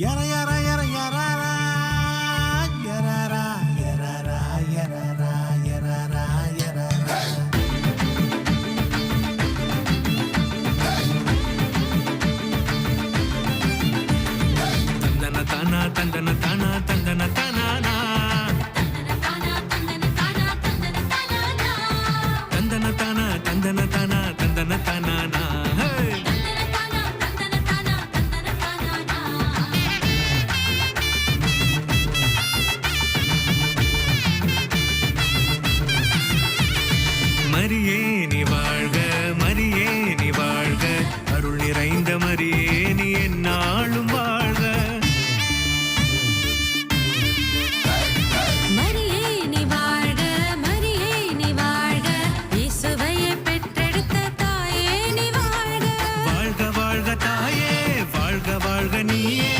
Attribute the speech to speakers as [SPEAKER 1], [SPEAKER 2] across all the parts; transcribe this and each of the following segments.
[SPEAKER 1] Yara yara yara yara yara yara yara yara yara. Tandana tana tandana tana tandana tana na. Tandana tana tandana tana tandana tana na. மரியே நீ வாழ்க மரியே நீ வாழ்க அருள் நிறைந்த மரியே நீ எந்நாளும் வாழ்க.
[SPEAKER 2] மரியே நீ வாழ்க மரியே நீ வாழ்க இயேசுவையே பெற்றெடுத்த தாயே நீ வாழ்க.
[SPEAKER 1] வாழ்க வாழ்க தாயே வாழ்க வாழ்க நீயே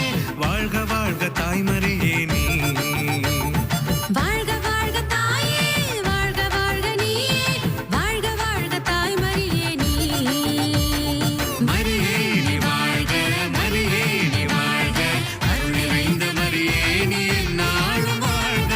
[SPEAKER 1] வாழ்க வாழ்க தாய் மரியே நீ.
[SPEAKER 2] வாழ்க வாழ்க தாயே வாழ்க வாழ்க நீயே வாழ்க வாழ்க தாய் மரியே நீ.
[SPEAKER 1] மரியே நீ வாழ்க மரியே நீ வாழ்க அருள் நிறைந்த மரியே நீ எந்நாளும் வாழ்க.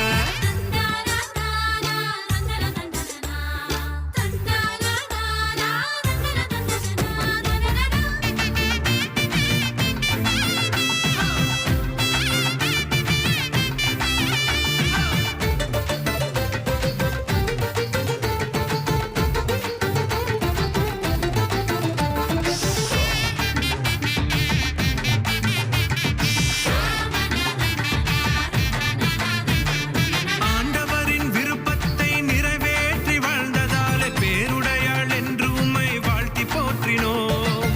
[SPEAKER 1] ஆண்டவரின் விருப்பத்தை நிறைவேற்றி வாழ்ந்ததாலே பேருடையாள் என்று உம்மை வாழ்த்தி போற்றினோம்.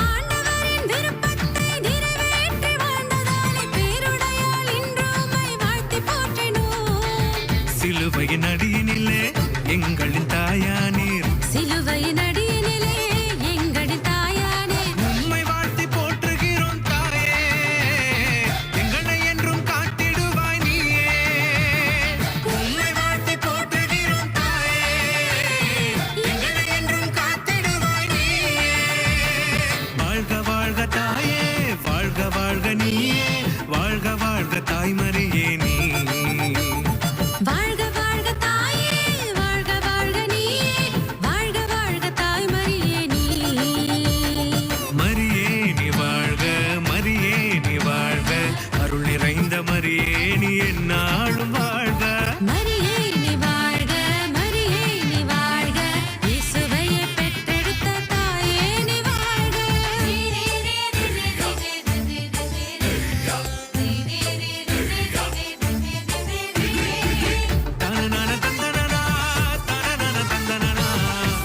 [SPEAKER 2] ஆண்டவரின் விருப்பத்தை நிறைவேற்றி வாழ்ந்ததாலே பேருடையாள் என்று உம்மை வாழ்த்தி போற்றினோம்.
[SPEAKER 1] சிலுவையின் அடியினிலே எங்களின் தாயானீர்
[SPEAKER 2] சிலுவையின் அடியினிலே எங்களின் தாயானே
[SPEAKER 1] உம்மை வாழ்த்தி போற்றுகிறோம் தாயே எங்களை என்றும் காத்திடுவாய் நீயே. உம்மை வாழ்த்தி போற்றுகிறோம் தாயே எங்களை என்றும் காத்திடுவாய் நீயே. வாழ்க வாழ்க தாயே வாழ்க வாழ்க நீயே வாழ்க வாழ்க தாய் மரியே நீ.
[SPEAKER 2] வாழ்க வாழ்க தாயே வாழ்க வாழ்க நீயே வாழ்க வாழ்க தாய் மரியே நீ.
[SPEAKER 1] மரியே நீ வாழ்க மரியே நீ வாழ்க அருள் நிறைந்த மரியே நீ எந்நாளும் வாழ்க.
[SPEAKER 2] மரியே நீ வாழ்க மரியே நீ வாழ்க இயேசுவையே பெற்றெடுத்த தாயே நீ வாழ்க.
[SPEAKER 1] தனனன தந்தனனா தனனன தந்தனனா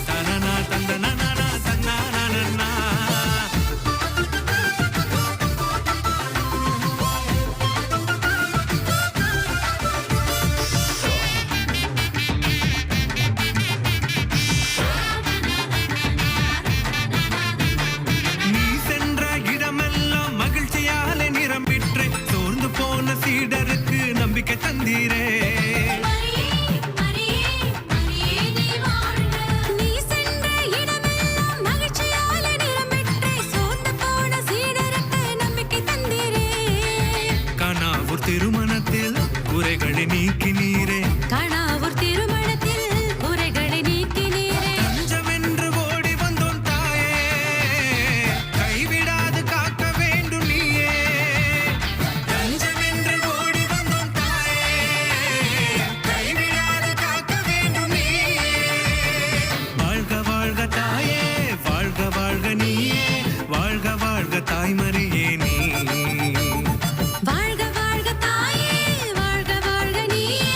[SPEAKER 1] தனனா தந்தனனா தந்தனனா. நீ சென்ற இடமெல்லாம் மகிழ்ச்சியாலே நிரம்பிற்றே சோர்ந்து போன சீடருக்கு நம்பிக்கை தந்தீரே.
[SPEAKER 2] நீ சென்ற இடமெல்லாம் மகிழ்ச்சியாலே நிரம்பிற்றே சோர்ந்து போன சீடருக்கு நம்பிக்கை தந்தீரே.
[SPEAKER 1] கானாவூர் திருமணத்தில் குறைகளை நீக்கினீரே.
[SPEAKER 2] காணாவூர் திருமணத்தில் குறைகளை நீக்கினீரே.
[SPEAKER 1] தஞ்சமென்று ஓடி வந்தோம் தாயே கைவிடாது காக்க வேண்டும் நீயே. தஞ்சமென்று ஓடி வந்தோம் தாயே கைவிடாது காக்க வேண்டும் நீயே. வாழ்க வாழ்க தாயே வாழ்க வாழ்க நீயே வாழ்க வாழ்க தாய் மரியே நீ.
[SPEAKER 2] வாழ்க வாழ்க தாயே வாழ்க வாழ்க நீயே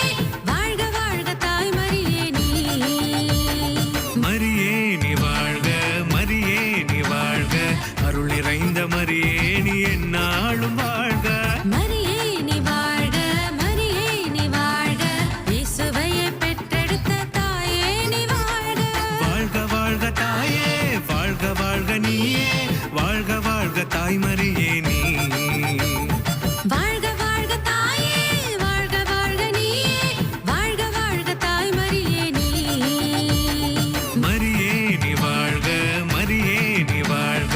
[SPEAKER 2] வாழ்க வாழ்க தாய் மரியே நீ.
[SPEAKER 1] மரியே நீ வாழ்க மரியே நீ வாழ்க அருள் நிறைந்த மரியே நீ எந்நாளும் வாழ்க.
[SPEAKER 2] மரியே நீ வாழ்க மரியே நீ வாழ்க இயேசுவையே பெற்றெடுத்த தாயே நீ வாழ்க.
[SPEAKER 1] வாழ்க வாழ்க தாயே வாழ்க வாழ்க நீயே வாழ்க வாழ்க தாய் மரியே நீ.
[SPEAKER 2] வாழ்க வாழ்க தாயே வாழ்க வாழ்க நீயே வாழ்க வாழ்க தாய் மரியே நீ.
[SPEAKER 1] மரியே நீ வாழ்க மரியே நீ வாழ்க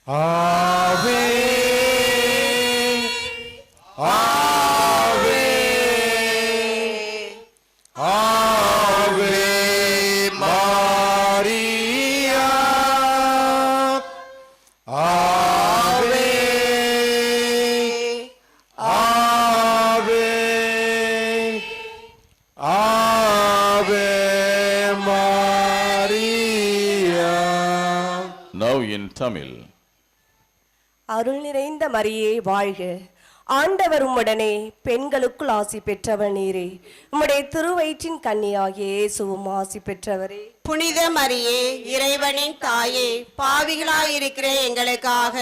[SPEAKER 3] Ave, Ave, Ave Maria, Ave, Ave, Ave Maria.
[SPEAKER 4] Now in Tamil.
[SPEAKER 5] அருள் நிறைந்த மரியே வாழ்க, ஆண்டவர் உம்முடனே, பெண்களுக்குள் ஆசி பெற்றவர் நீரே, உம்முடைய திருவயிற்றின் கன்னியாகிய இயேசுவும் ஆசி பெற்றவரே.
[SPEAKER 6] புனித மரியே, இறைவனின் தாயே, பாவிகளாயிருக்கிற எங்களுக்காக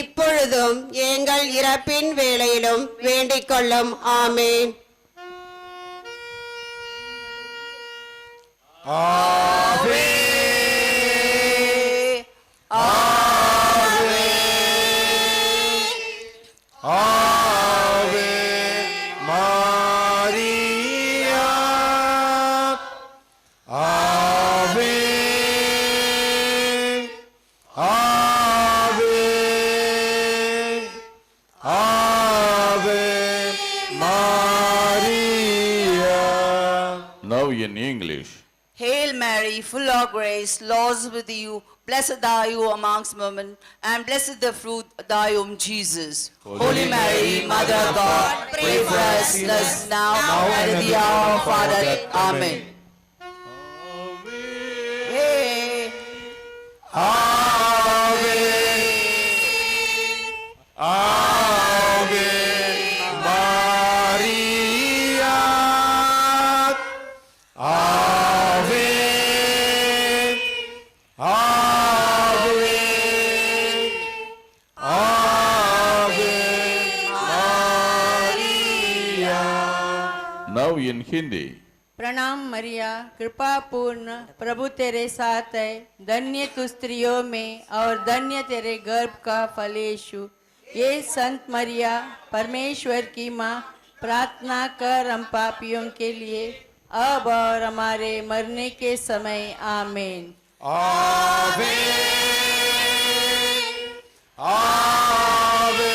[SPEAKER 6] இப்பொழுதும் எங்கள் இறப்பின் வேளையிலும் வேண்டிக் கொள்ளும். ஆமேன்.
[SPEAKER 3] Ave, Ave, Ave Maria, Ave, Ave, Ave Maria.
[SPEAKER 4] Now in English.
[SPEAKER 7] Hail Mary, full of grace, Lord is with you. Blessed are you amongst women, and blessed the fruit of thy womb, Jesus. Holy Mary, Mother of God, pray for us sinners now and at the hour of our death. Amen. Hey.
[SPEAKER 3] Ave, Ave Maria, Ave, Ave, Ave Maria.
[SPEAKER 4] Now in Hindi.
[SPEAKER 8] प्रणाम मरिया, कृपा पूर्ण, प्रभु तेरे साथ है, धन्य तू स्त्रियों में और धन्य तेरे गर्भ का फल यीशु। ये संत मरिया परमेश्वर की माँ, प्रार्थना कर हम पापियों के लिए अब और हमारे मरने के समय। आमीन।
[SPEAKER 3] Ave, Ave,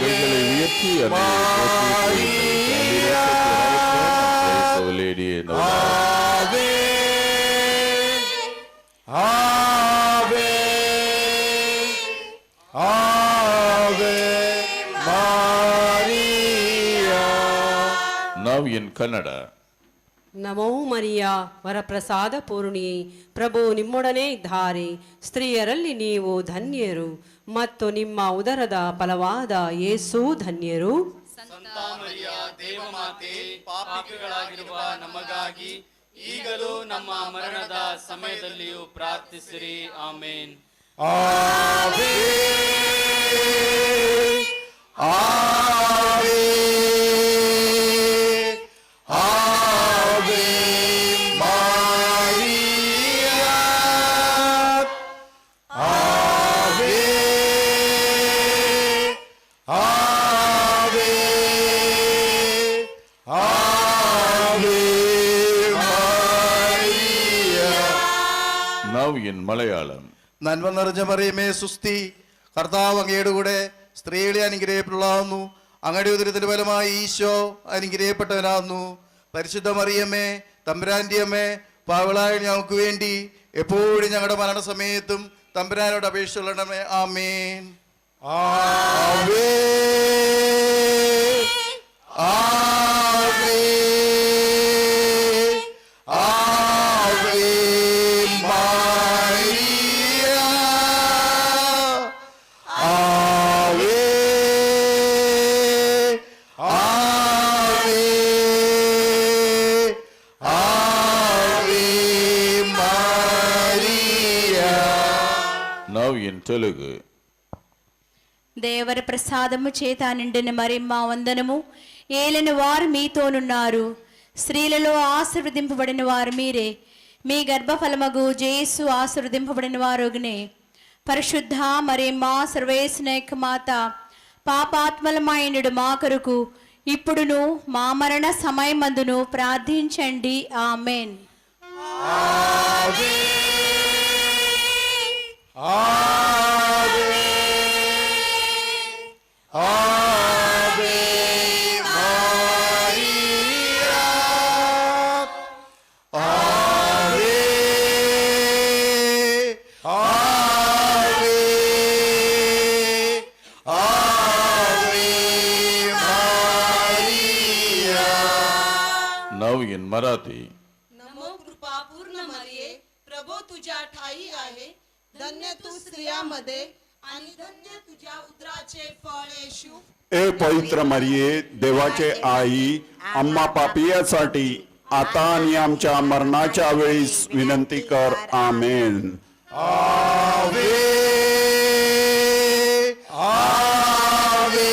[SPEAKER 4] கைகளை உயர்த்தி அன்னையை போற்றி Praise our Lady in the
[SPEAKER 3] Ave, Ave, Ave Maria.
[SPEAKER 4] Now in Kannada.
[SPEAKER 9] ನಮೋ ಮರಿಯ ವರಪ್ರಸಾದ ಪೂರ್ಣಿಯೇ, ಪ್ರಭು ನಿಮ್ಮೊಡನೆ ಇದ್ದಾರೆ, ಸ್ತ್ರೀಯರಲ್ಲಿ ನೀವು ಧನ್ಯರು ಮತ್ತು ನಿಮ್ಮ ಉದರದ ಫಲವಾದ ಯೇಸು ಧನ್ಯರು.
[SPEAKER 10] ಸಂತ ಮರಿಯ ದೇವಮಾತೆ, ಪಾಪಿಗಳಾಗಿರುವ ನಮಗಾಗಿ ಈಗಲೂ ನಮ್ಮ ಮರಣದ ಸಮಯದಲ್ಲಿಯೂ ಪ್ರಾರ್ಥಿಸಿರಿ. ಆಮೇನ್.
[SPEAKER 3] Ave, Ave, Ave Maria, Ave, Ave, Ave Maria.
[SPEAKER 4] Now in Malayalam.
[SPEAKER 3] നന്മ നിറഞ്ഞ മറിയമേ സുസ്തി, കർത്താവ് അങ്ങയുടെ കൂടെ സ്ത്രീകളെ അനുഗ്രഹിക്കപ്പെടാവുന്നു, അങ്ങയുടെ ഉദരത്തിന്റെ ഫലമായി ഈശോ അനുഗ്രഹിക്കപ്പെട്ടവനാകുന്നു. പരിശുദ്ധ മറിയമ്മേ, തമ്പുരാന്റെ അമ്മേ, പാവകളായ ഞങ്ങൾക്ക് വേണ്ടി എപ്പോഴും ഞങ്ങളുടെ മരണസമയത്തും തമ്പുരാനോട് അപേക്ഷിച്ചുകൊള്ളണമേ. ആമേൻ. ആവേ ആവേ ആവേ Maria, Ave, Ave
[SPEAKER 4] in Telugu.
[SPEAKER 11] దేవర ప్రసాదము చేత నిండిన మరియమ్మ వందనము, ఏలిన వారు మీతోనున్నారు, స్త్రీలలో ఆశీర్వదింపబడిన వారు మీరే, మీ గర్భఫలమగు జేసు ఆశీర్వదింపబడిన వారుగనే. పరిశుద్ధ మరియమ్మ సర్వేశ్వరుని యొక్క మాత, పాపాత్మలమైనడు మా కొరకు ఇప్పుడును మా మరణ సమయమందును ప్రార్థించండి. ఆమేన్.
[SPEAKER 4] Now in Marathi.
[SPEAKER 6] नमो कृपा पूर्ण मरिये, प्रभो तुझ्या ठाई आहे, धन्य तू स्त्रियामध्ये आणि धन्य तुझ्या उदराचे फळ येशू.
[SPEAKER 12] ए पवित्र मरिये, देवाचे आई, आम्हा पापियासाठी आता आणि आमच्या मरणाच्या वेळीस विनंती कर. आमेन.
[SPEAKER 3] आवे आवे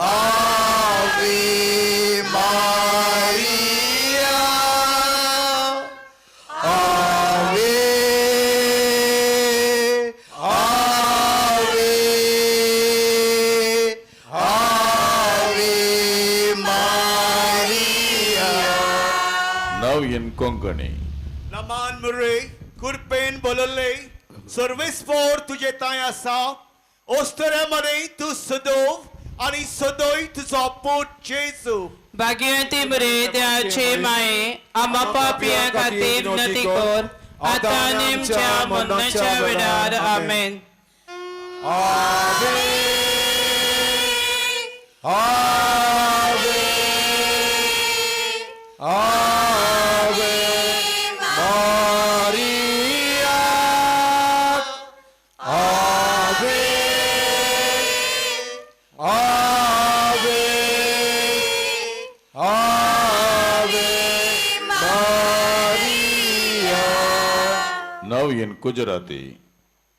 [SPEAKER 3] आवे मारिया, आवे आवे आवे मारिया.
[SPEAKER 4] Now in Konkani.
[SPEAKER 13] नमान मुरे कुरपेन बोलले सर्वेस्वर तुझे ताय असा, ओस्तऱ्यामध्ये तू सदोव आणि सदोय तुझा पोट जेसू.
[SPEAKER 8] भाग्यवती मरे देवाचे माये, आम्हा पापिया खातीर विनंती कर, आता आणि आमच्या मरणाच्या वेळार. आमेन.
[SPEAKER 3] आवे आवे आवे मारिया, आवे आवे आवे मारिया.
[SPEAKER 4] Now in Gujarati.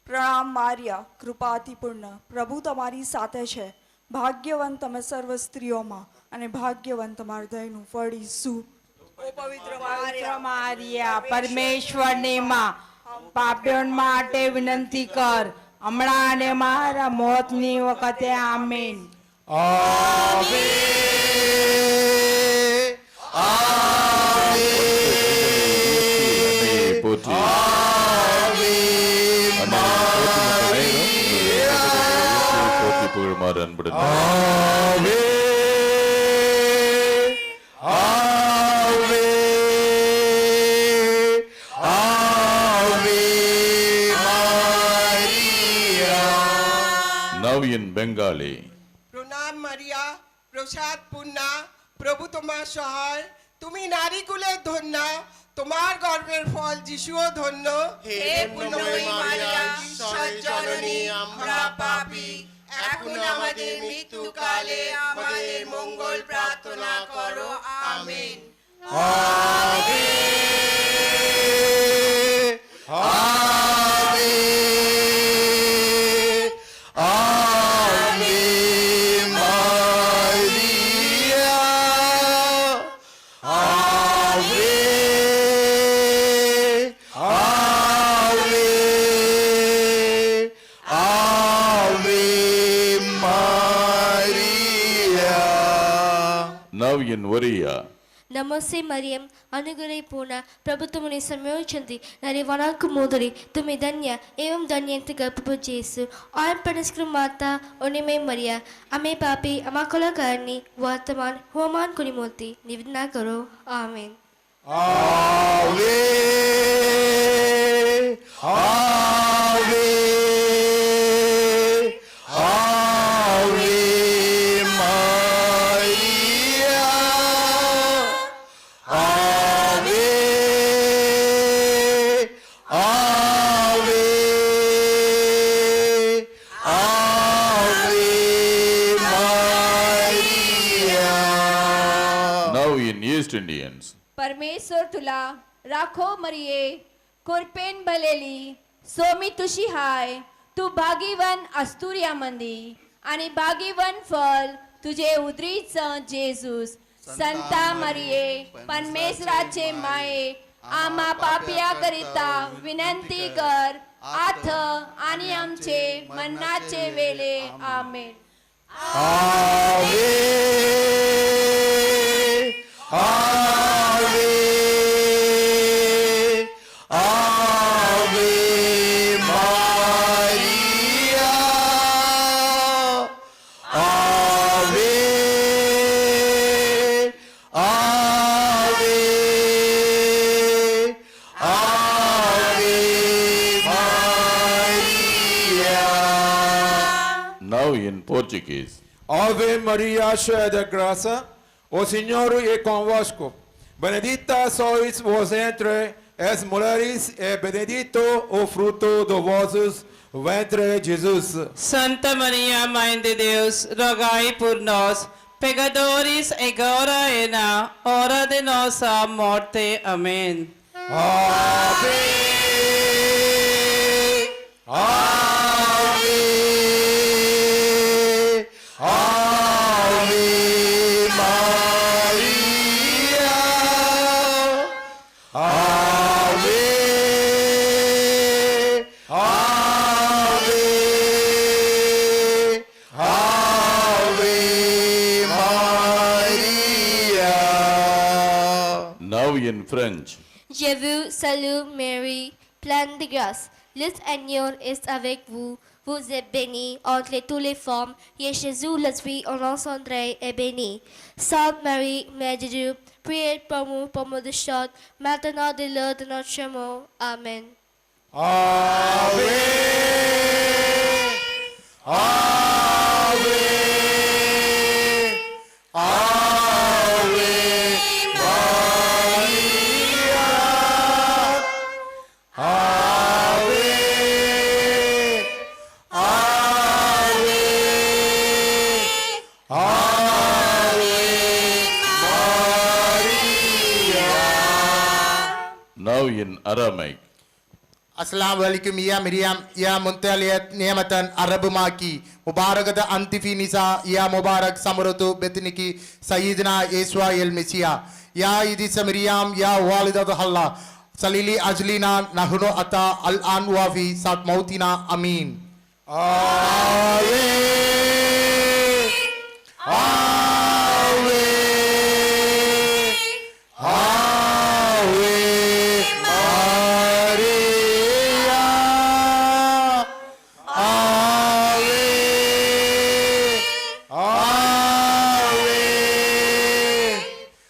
[SPEAKER 14] પ્રણામ મારિયા, કૃપાતિપૂર્ણ, પ્રભુ તમારી સાથે છે. ભાગ્યવાન તમે સર્વ સ્ત્રીઓમાં અને ભાગ્યવાન તમારા દયનું ફળ ઈસુ.
[SPEAKER 8] ઓ પવિત્ર મારિયા, પરમેશ્વરની માં, પાપીઓ માટે વિનંતી કર, હમણાં અને મારા મોતની વખતે. આમેન.
[SPEAKER 3] आवे आवे
[SPEAKER 4] Poti.
[SPEAKER 3] आवे
[SPEAKER 4] Maria. Poti Purmaran Brother.
[SPEAKER 3] आवे आवे आवे मारिया.
[SPEAKER 4] Now in Bengali.
[SPEAKER 6] প্রণাম মারিয়া, প্রসাদ পূর্ণা, প্রভু তোমার সহায়, তুমি নারী কুলে ধন্য, তোমার গর্ভের ফল যিশুও ধন্য. হে পুণ্যময়ী মারিয়া, ঈশ্বর জননী, আমরা পাপী, এখন আমাদের মৃত্যুকালে আমাদের মঙ্গল প্রার্থনা করো. আমেন.
[SPEAKER 3] आवे आवे आवे मारिया, आवे आवे आवे मारिया.
[SPEAKER 4] Now in Oriya.
[SPEAKER 2] नमस्ते मरियम, अनुग्रह पूर्ण, प्रभु तुमने संयोजनती, नरे वनाक मोदरी, तुम्हें धन्य एवं धन्यंत गर्भपु जेसु, और परस्कृत माता, उन्हें मरिया, अमे पापी, अमाकुला करनी, वर्तमान, होमान कुनिमोती, निवेदना करो. आमीन.
[SPEAKER 3] आवे आवे आवे मारिया, आवे आवे आवे Maria.
[SPEAKER 4] Now in East Indians.
[SPEAKER 11] परमेश्वर तुला राखो मरिये, कुरपेन बलेली, सोमी तुशी हाय तू भागीवन अस्तुर्यामंदी आणि भागीवन फल तुझे उदरीचं जेजूस. संता मरिये परमेश्वराचे माये आम्हा पापिया करिता विनंती कर आथ आणि आमचे मरणाचे वेळे. आमेन.
[SPEAKER 3] आवे आवे आवे मारिया आवे आवे आवे Maria.
[SPEAKER 4] Now in Portuguese.
[SPEAKER 15] Ave Maria, cheia de graça, o Senhor é convosco. Benedita sois vos entre as mulheres, e benedito o fruto do vosso ventre, Jesus.
[SPEAKER 8] Santa Maria, Mãe de Deus, rogai por nós, pecadores, agora e na hora de nossa morte. Amém.
[SPEAKER 15] Ave,
[SPEAKER 3] Ave, Ave Maria, Ave, Ave, Ave Maria.
[SPEAKER 4] Now in French.
[SPEAKER 2] Je vous salue Marie, pleine de grâce. Le Seigneur est avec vous. Vous êtes bénie entre toutes les femmes, et Jésus, le fruit en engendré, est béni. Sainte Marie, Mère de Dieu, priez pour nous, pauvres pécheurs, maintenant de l'heure de notre mort. Amen.
[SPEAKER 3] Ave, Ave, Ave Maria, Ave, Ave, Ave Maria.
[SPEAKER 4] Now in Aramaic.
[SPEAKER 16] अस्सलाम वालेकुम या मरियम या मुंतलियत नियमतन अरबमाकी मुबारकत अंतिफी निसा या मुबारक समरतु बेतनिकी सय्यदना यीशु L मसीहा या इदी समरियम या वालिदत हल्ला सलीली अजलीना नहनु अता अल आन वाफी सात मौतिना अमीन.
[SPEAKER 3] Ave, Ave, Ave Maria, Ave, Ave,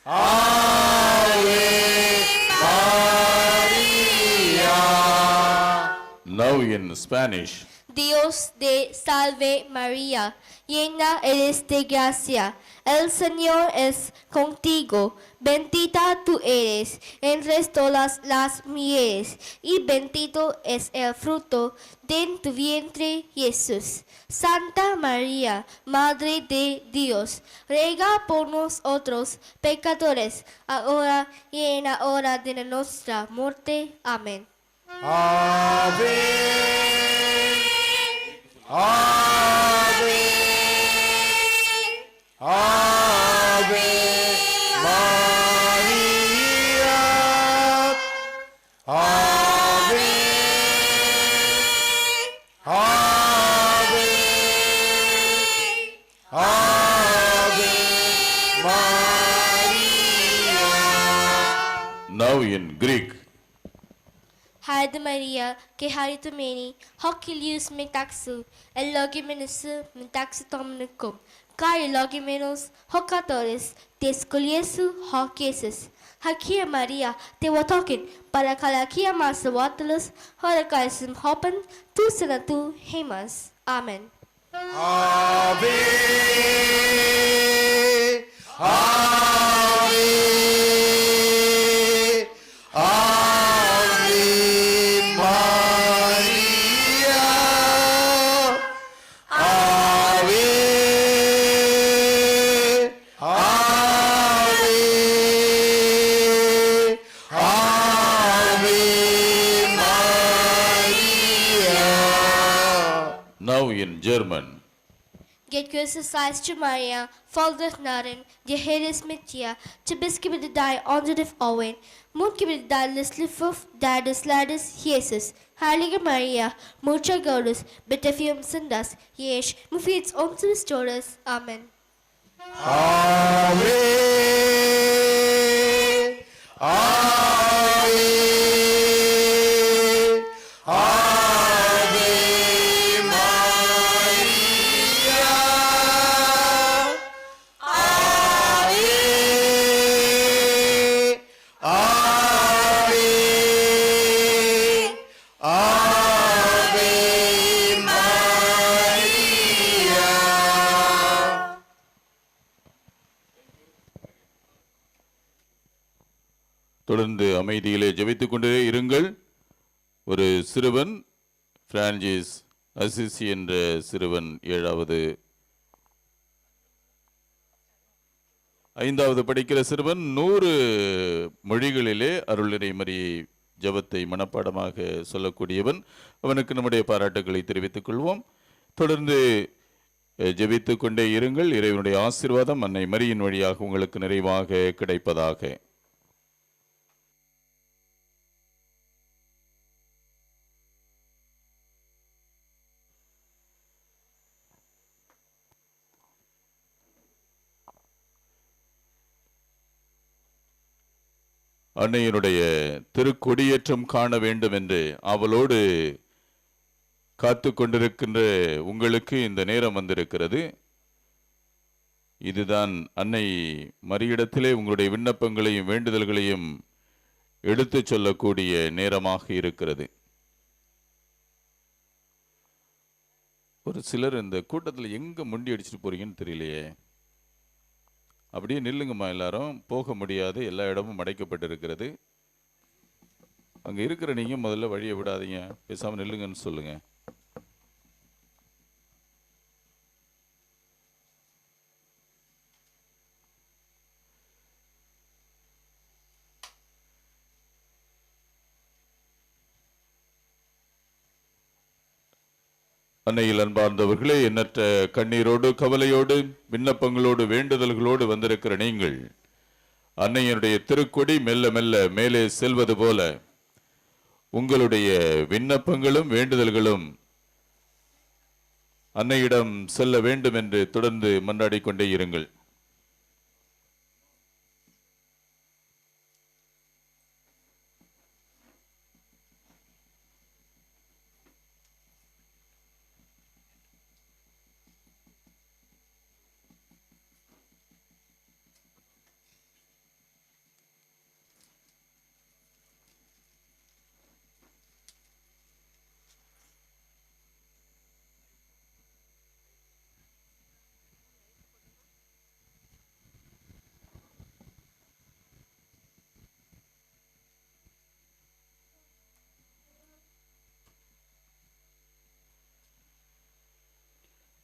[SPEAKER 3] Ave Maria.
[SPEAKER 4] Now in Spanish.
[SPEAKER 2] Dios te salve María, llena eres de gracia, el Señor es contigo, bendita tú eres entre todas las mujeres, y bendito es el fruto de tu vientre Jesús. Santa María, Madre de Dios, ruega por nosotros pecadores, ahora y en la hora de nuestra muerte. Amén.
[SPEAKER 3] Ave, Ave, Ave Maria, Ave, Ave, Ave Maria.
[SPEAKER 4] Now in Greek.
[SPEAKER 2] Haide Maria, que haritumeni, hokilius metaxu, elogimenus metaxu tomnicum, kai logimenos, hokatores, te escolhesu hokeses. Hakia Maria, te watokin, para kalakia masawatelus, horakaisum hopen, tu senatu hemas. Amen.
[SPEAKER 3] Ave, Ave, Ave Maria, Ave, Ave, Ave Maria.
[SPEAKER 4] in German.
[SPEAKER 2] Get größtes Eis zu Maria, voll durch Narren, die Heeres mit dir, zu besgebede die Onserif Owen, Mundgebede die Lislifuf, der des Leides Jesus. Heilige Maria, Mutter Gottes, bitte für uns Sünders, jetzt und für unseres Todes. Amen.
[SPEAKER 3] Ave, Ave, Ave Maria, Ave, Ave, Ave Maria.
[SPEAKER 4] தொடர்ந்து அமைதியிலே ஜெபித்துக் கொண்டே இருங்கள். ஒரு சிறுவன் Francis Assisi என்ற சிறுவன் 5வது படிக்கிற சிறுவன் 100 மொழிகளிலே அருள்நிறை மரியை ஜெபத்தை மனப்பாடமாக சொல்லக்கூடியவன். அவனுக்கு நம்முடைய பாராட்டுக்களை தெரிவித்துக் கொள்வோம். தொடர்ந்து ஜெபித்துக் கொண்டே இருங்கள். இறைவனுடைய ஆசீர்வாதம் அன்னை மரியின் வழியாக உங்களுக்கு நிறைவாக கிடைப்பதாக. அன்னையினுடைய திருக்கொடியேற்றம் காண வேண்டும் என்று அவளோடு காத்து கொண்டிருக்கின்ற உங்களுக்கு இந்த நேரம் வந்திருக்கிறது. இதுதான் அன்னை மரியிடத்திலே உங்களுடைய விண்ணப்பங்களையும் வேண்டுதல்களையும் எடுத்துச் சொல்லக்கூடிய நேரமாக இருக்கிறது. ஒரு சிலர் இந்த கூட்டத்தில் எங்க முண்டி அடிச்சுட்டு போறீங்கன்னு தெரியலையே. அப்படியே நில்லுங்கம்மா, எல்லாரும் போக முடியாது, எல்லா இடமும் அடைக்கப்பட்டிருக்கிறது. அங்க இருக்கிற நீங்க முதல்ல வழியை விடாதீங்க, பேசாம நில்லுங்கன்னு சொல்லுங்க. அன்னையில் அன்பார்ந்தவர்களே, எண்ணற்ற கண்ணீரோடு கவலையோடு விண்ணப்பங்களோடு வேண்டுதல்களோடு வந்திருக்கிற நீங்கள் அன்னையனுடைய திருக்கொடி மெல்ல மெல்ல மேலே செல்வது போல உங்களுடைய விண்ணப்பங்களும் வேண்டுதல்களும் அன்னையிடம் செல்ல வேண்டும் என்று தொடர்ந்து மன்றாடிக் கொண்டே இருங்கள்.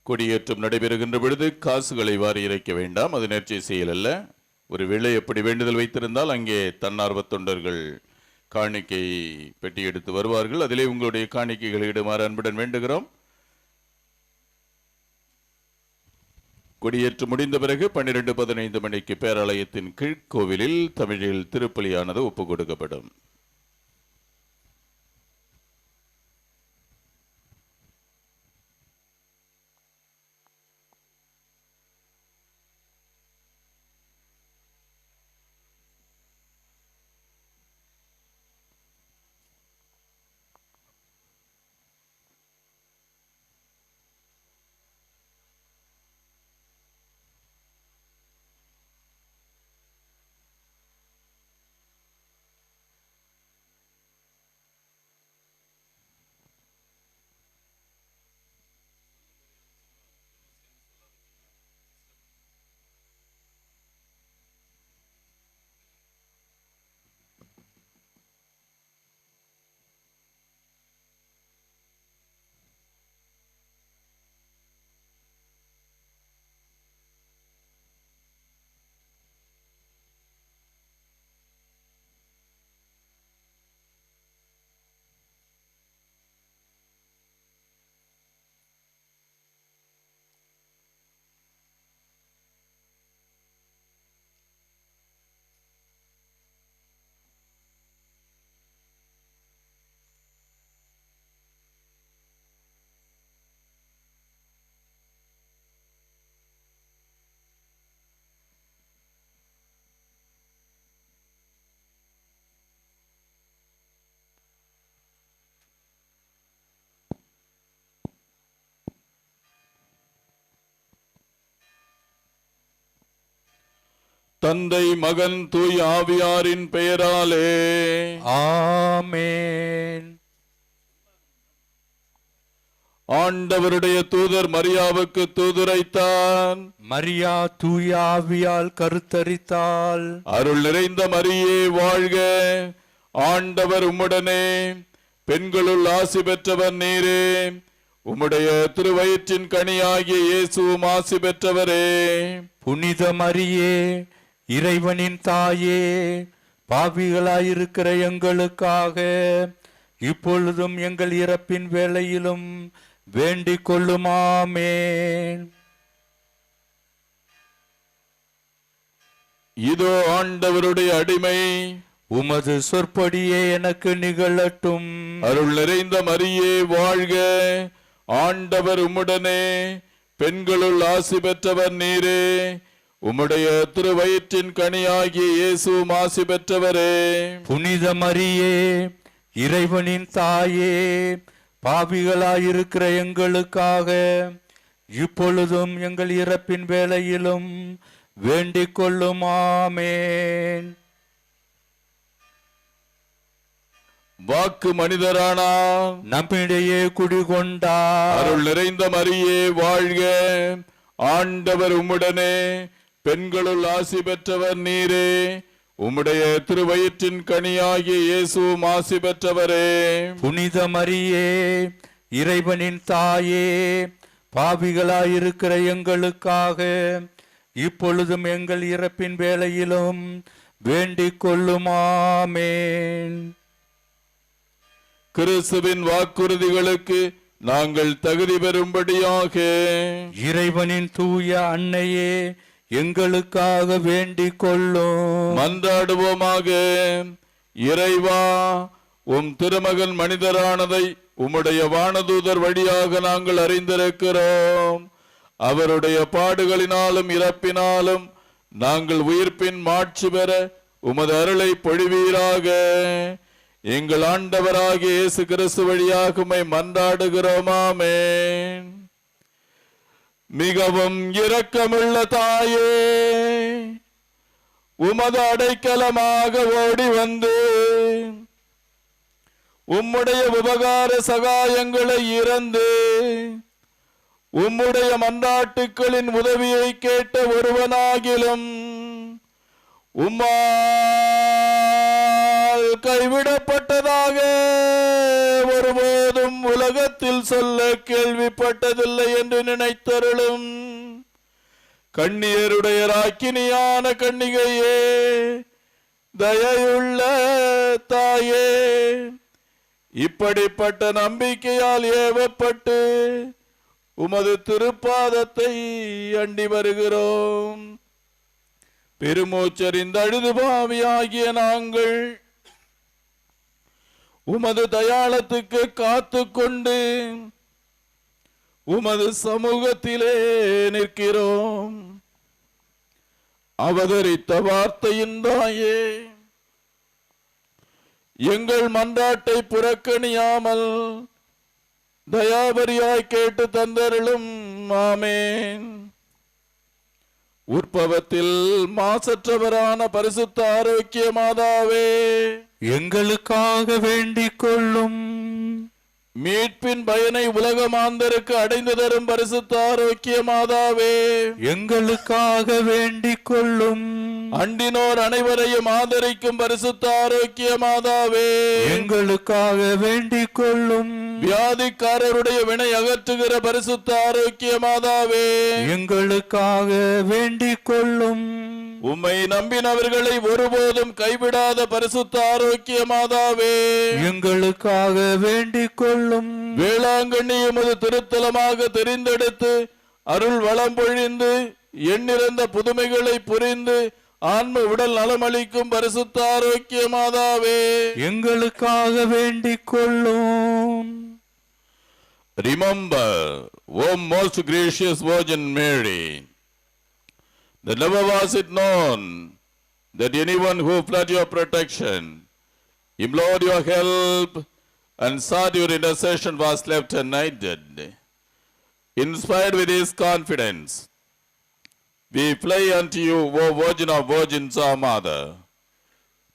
[SPEAKER 4] கொடியேற்றம் நடைபெறுகின்ற பொழுது காசுகளை வாரி இறைக்க வேண்டாம், அது நேர்ச்சை செயல் அல்ல. ஒருவேளை எப்படி வேண்டுதல் வைத்திருந்தால் அங்கே தன்னார்வ தொண்டர்கள் காணிக்கை பெட்டி எடுத்து வருவார்கள். அதிலே உங்களுடைய காணிக்கைகளை இடுமாறு அன்புடன் வேண்டுகிறோம். கொடியேற்றம் முடிந்த பிறகு 12:15 மணிக்கு பேராலயத்தின் கீழ்கோவிலில் தமிழில் திருப்பலியானது ஒப்புக் கொடுக்கப்படும். தந்தை மகன் தூய் ஆவியாரின் பெயராலே
[SPEAKER 17] ஆமென்.
[SPEAKER 4] ஆண்டவருடைய தூதர் மரியாவுக்கு தூதுரைத்தான்.
[SPEAKER 17] மரியா தூய ஆவியால் கருத்தரித்தாள்.
[SPEAKER 4] அருள் நிறைந்த மரியே வாழ்க, ஆண்டவர் உம்முடனே, பெண்களுள் ஆசி பெற்றவர் நீரே, உம்முடைய திருவயிற்றின் கனியாகிய இயேசுவும் ஆசி பெற்றவரே.
[SPEAKER 17] புனித மரியே, இறைவனின் தாயே, பாவிகளாயிருக்கிற எங்களுக்காக இப்பொழுதும் எங்கள் இறப்பின் வேளையிலும் வேண்டிக் கொள்ளுமாமேன்.
[SPEAKER 4] இதோ ஆண்டவருடைய அடிமை,
[SPEAKER 17] உமது சொற்படியே எனக்கு நிகழட்டும்.
[SPEAKER 4] அருள் நிறைந்த மரியே வாழ்க, ஆண்டவர் உம்முடனே, பெண்களுள் ஆசி பெற்றவர் நீரே, உம்முடைய திருவயிற்றின் கனியாகிய இயேசுவும் ஆசி பெற்றவரே.
[SPEAKER 17] புனித மரியே, இறைவனின் தாயே, பாவிகளாயிருக்கிற எங்களுக்காக இப்பொழுதும் எங்கள் இறப்பின் வேளையிலும் வேண்டிக் கொள்ளுமாமேன்.
[SPEAKER 4] வாக்கு மனிதரானா,
[SPEAKER 17] நம்மிடையே குடிகொண்டார்.
[SPEAKER 4] அருள் நிறைந்த மரியே வாழ்க, ஆண்டவர் உம்முடனே, பெண்களுள் ஆசி பெற்றவர் நீரே, உம்முடைய திருவயிற்றின் கனியாகிய இயேசுவும் ஆசி பெற்றவரே.
[SPEAKER 17] புனித மரியே, இறைவனின் தாயே, பாவிகளாயிருக்கிற எங்களுக்காக இப்பொழுதும் எங்கள் இறப்பின் வேளையிலும் வேண்டிக் கொள்ளுமாமேன்.
[SPEAKER 4] கிறிஸ்துவின் வாக்குறுதிகளுக்கு நாங்கள் தகுதி பெறும்படியாக
[SPEAKER 17] இறைவனின் தூய அன்னையே, எங்களுக்காக வேண்டிக் கொள்ளும்.
[SPEAKER 4] மன்றாடுவோமாக. இறைவா, உம் திருமகன் மனிதரானதை உம்முடைய வானதூதர் வழியாக நாங்கள் அறிந்திருக்கிறோம். அவருடைய பாடுகளினாலும் இறப்பினாலும் நாங்கள் உயிர்ப்பின் மாட்சி பெற உமது அருளை பொழிவீராக. எங்கள் ஆண்டவராகிய இயேசு கிறிஸ்து வழியாக உம்மை மன்றாடுகிறோமாமேன். மிகவும் இரக்கமுள்ள தாயே, உமது அடைக்கலமாக ஓடி வந்து உம்முடைய உபகார சகாயங்களை இறந்து உம்முடைய மன்றாட்டுக்களின் உதவியை கேட்ட ஒருவனாகிலும் உம்மால் கைவிடப்பட்டதாக ஒருபோதும் உலகத்தில் சொல்ல கேள்விப்பட்டதில்லை என்று நினைத்தருளும். கண்ணியருடைய ராக்கினியான கன்னிகையே, தயையுள்ள தாயே, இப்படிப்பட்ட நம்பிக்கையால் ஏவப்பட்டு உமது திருப்பாதத்தை அண்டி வருகிறோம். பெருமூச்சறிந்த அழுதுபாவியாகிய நாங்கள் உமது தயாளத்துக்கு காத்து கொண்டு உமது சமூகத்திலே நிற்கிறோம். அவதரித்த வார்த்தையின் தாயே, எங்கள் மன்றாட்டை புறக்கணியாமல் தயாபரியாய் கேட்டு தந்தருளும். ஆமேன். உற்பவத்தில் மாசற்றவரான பரிசுத்த ஆரோக்கிய மாதாவே,
[SPEAKER 17] எங்களுக்காக வேண்டிக் கொள்ளும்.
[SPEAKER 4] மீட்பின் பயனை உலக மாந்தருக்கு அடைந்து தரும் பரிசுத்த ஆரோக்கிய மாதாவே,
[SPEAKER 17] எங்களுக்காக வேண்டிக் கொள்ளும்.
[SPEAKER 4] அண்டினோர் அனைவரையும் ஆதரிக்கும் பரிசுத்த ஆரோக்கிய மாதாவே,
[SPEAKER 17] எங்களுக்காக வேண்டிக் கொள்ளும்.
[SPEAKER 4] வியாதிக்காரருடைய வினை அகற்றுகிற பரிசுத்த ஆரோக்கிய மாதாவே,
[SPEAKER 17] எங்களுக்காக வேண்டிக் கொள்ளும்.
[SPEAKER 4] உம்மை நம்பினவர்களை ஒருபோதும் கைவிடாத பரிசுத்த ஆரோக்கிய மாதாவே,
[SPEAKER 17] எங்களுக்காக வேண்டிக் கொள்ளும்.
[SPEAKER 4] வேளாங்கண்ணி எமது திருத்தலமாக தெரிந்தெடுத்து அருள் வளம் பொழிந்து எண்ணிறந்த புதுமைகளை புரிந்து ஆன்ம உடல் நலமளிக்கும் பரிசுத்த ஆரோக்கிய மாதாவே,
[SPEAKER 17] எங்களுக்காக வேண்டிக் கொள்ளும்.
[SPEAKER 4] Remember, O most gracious Virgin Mary, that never was it known that anyone who fled your protection, implored your help, and sought your intercession was left unaided. Inspired with this confidence, We fly unto you, O Virgin of Virgins, our Mother.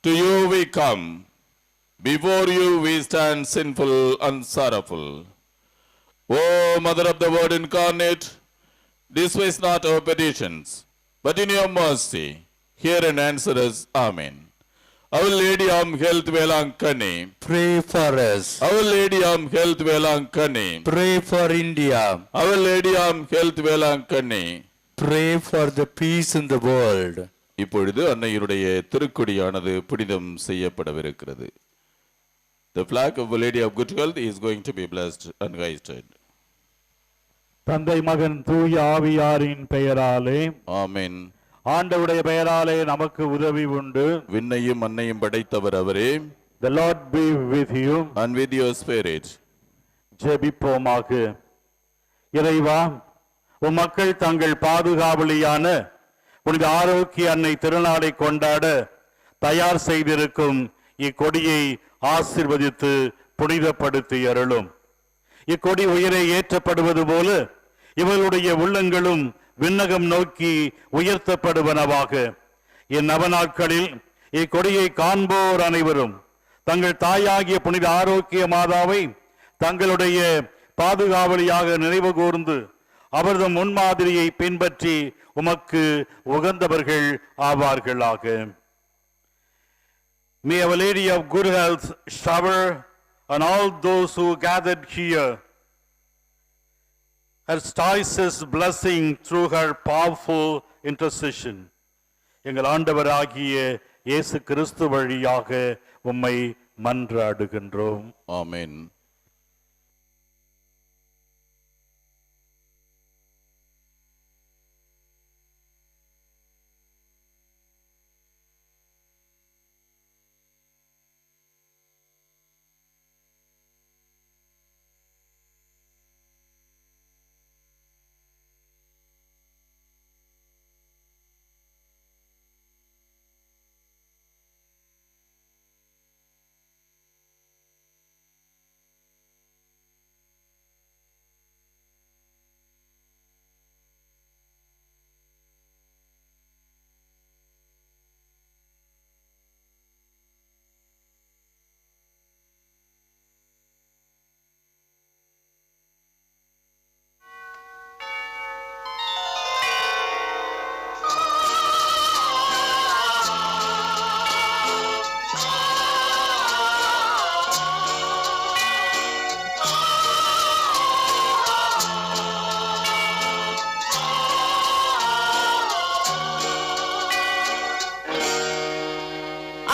[SPEAKER 4] To you we come. Before you we stand sinful and sorrowful. O Mother of the Word incarnate, despise not our petitions, but in your mercy, hear and answer us. Amen. Our Lady of Health Velankani,
[SPEAKER 17] Pray for us.
[SPEAKER 4] Our Lady of Health Velankani,
[SPEAKER 17] Pray for India.
[SPEAKER 4] Our Lady of Health Velankani,
[SPEAKER 17] Pray for the peace in the world.
[SPEAKER 4] இப்பொழுது அன்னையருடைய திருக்கொடியானது புனிதம் செய்யப்படவிருக்கிறது. The flag of Lady of Good Health is going to be blessed and hoisted.
[SPEAKER 18] தந்தை மகன் தூய ஆவியாரின் பெயராலே
[SPEAKER 4] ஆமென்.
[SPEAKER 18] ஆண்டவருடைய பெயராலே நமக்கு உதவி உண்டு.
[SPEAKER 4] விண்ணையும் மண்ணையும் படைத்தவர் அவரே.
[SPEAKER 18] The Lord be with you.
[SPEAKER 4] And with your spirit.
[SPEAKER 18] ஜெபிப்போமாக. இறைவா, உம் மக்கள் தங்கள் பாதுகாவலியான புனித ஆரோக்கிய அன்னை திருநாளை கொண்டாட தயார் செய்திருக்கும் இக்கொடியை ஆசீர்வதித்து புனிதப்படுத்தி அருளும். இக்கொடி உயரே ஏற்றப்படுவது போல இவர்களுடைய உள்ளங்களும் விண்ணகம் நோக்கி உயர்த்தப்படுவனவாக. இந்நவநாட்களில் இக்கொடியை காண்போர் அனைவரும் தங்கள் தாயாகிய புனித ஆரோக்கிய மாதாவை தங்களுடைய பாதுகாவலியாக நினைவு கூர்ந்து அவரது முன்மாதிரியை பின்பற்றி உமக்கு உகந்தவர்கள் ஆவார்களாக. May Our Lady of Good Health shower on all those who gathered here her choicest blessing through her powerful intercession. எங்கள் ஆண்டவராகிய இயேசு கிறிஸ்து வழியாக உம்மை மன்றாடுகின்றோம்.
[SPEAKER 4] ஆமென்.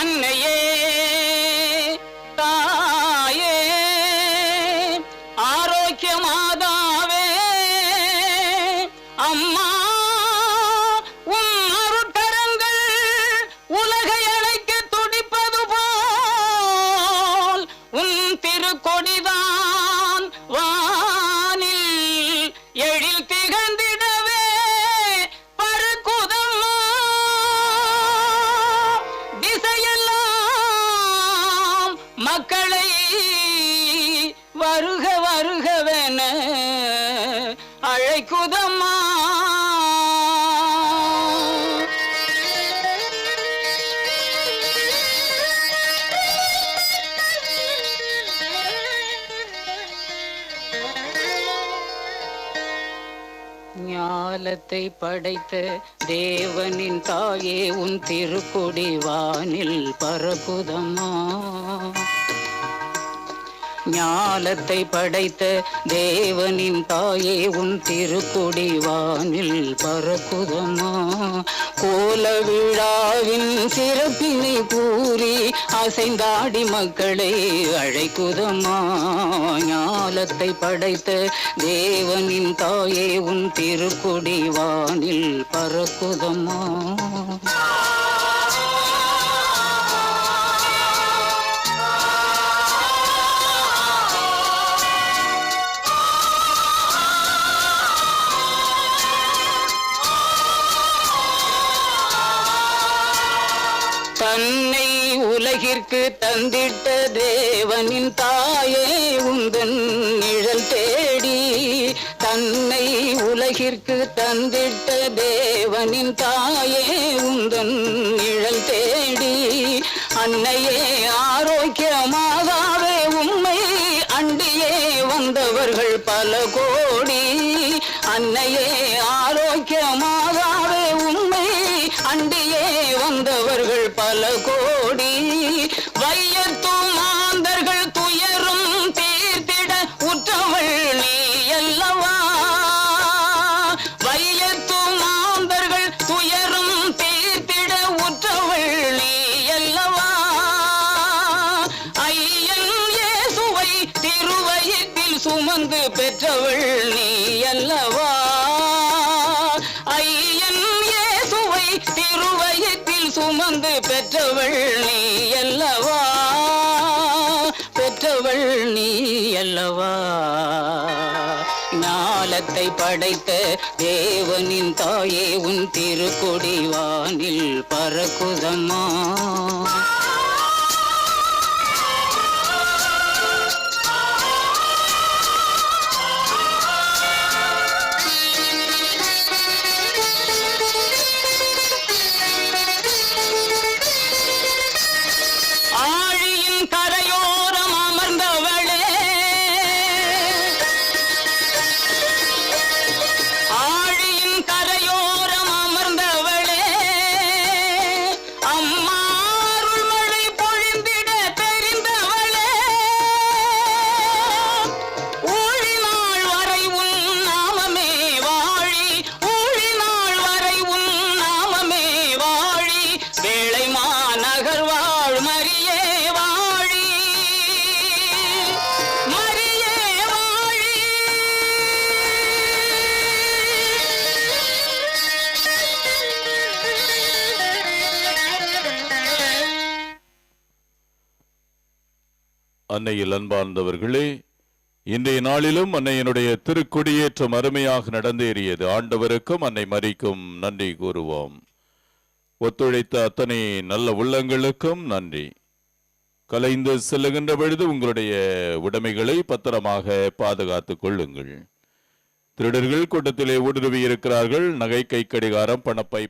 [SPEAKER 3] அன்னையே தாயே ஆரோக்கிய மாதாவே அம்மா உன் அருட்கரங்கள் உலகை அழைக்க துடிப்பது போல் உன் திருக்கொடிதான் வானில் எழில் திகழ்ந்திடவே பருக்குதம்மா திசையெல்லாம் மக்களை வருக வருகவென அழைக்குதம்மா. ஞாலத்தை படைத்த தேவனின் தாயே உன் திருக்கொடி வானில் பரப்புதம்மா. ஞாலத்தை படைத்த தேவனின் தாயே உன் திருக்கொடி வானில் பறக்குதம்மா. கோல விழாவின் சிறப்பினை கூறி அசைந்தாடி மக்களை அழைக்குதம்மா. ஞாலத்தை படைத்த தேவனின் தாயே உன் திருக்கொடி வானில் பறக்குதம்மா. தன்னை உலகிற்கு தந்திட்ட தேவனின் தாயே உந்தன் நிழல் தேடி தன்னை உலகிற்கு தந்திட்ட தேவனின் தாயே உந்தன் நிழல் தேடி அன்னையே ஆரோக்கியமாகவே உம்மை அண்டியே வந்தவர்கள் பல கோடி அன்னையே ஆரோக்கியமாகவே உம்மை அண்டியே வந்தவர்கள் பல கோடி வையத்து மாந்தர்கள் துயரும் தீர்த்திட உற்றவள் நீ அல்லவா வையத்து மாந்தர்கள் துயரும் தீர்த்திட உற்றவள் நீ அல்லவா ஐயன் இயேசுவை திருவயிற்றில் சுமந்து பெற்றவள் நீ அல்லவா ஐயன் இயேசுவை திருவயிற்றில் சுமந்து பெற்றவள் நீ அல்லவா பெற்றவள் நீ அல்லவா ஞாலத்தை படைத்த தேவனின் தாயே உன் திருக்கொடி வானில் பறக்குதம்மா ஆழியின் கரையோரம் அமர்ந்தவளே ஆழியின் கரையோரம் அமர்ந்தவளே அம்மா அருள்மழை பொழிந்திட தெரிந்தவளே ஊழினாள் வரை உன் நாமமே வாழி ஊழினாள் வரை உன் நாமமே வாழி வேளை மாநகர் வாழ் மரியே வாழி மரியே வாழி
[SPEAKER 4] அன்னையில் அன்பார்ந்தவர்களே, இன்றைய நாளிலும் அன்னையினுடைய திருக்கொடியேற்றம் அருமையாக நடந்தேறியது. ஆண்டவருக்கும் அன்னை மரிக்கும் நன்றி கூறுவோம். ஒத்துழைத்த அத்தனை நல்ல உள்ளங்களுக்கும் நன்றி. கலைந்து செல்லுகின்ற பொழுது உங்களுடைய உடைமைகளை பத்திரமாக பாதுகாத்துக் கொள்ளுங்கள். திருடர்கள் கூட்டத்திலே ஊடுருவி இருக்கிறார்கள். நகை, கை கடிகாரம், பணப்பை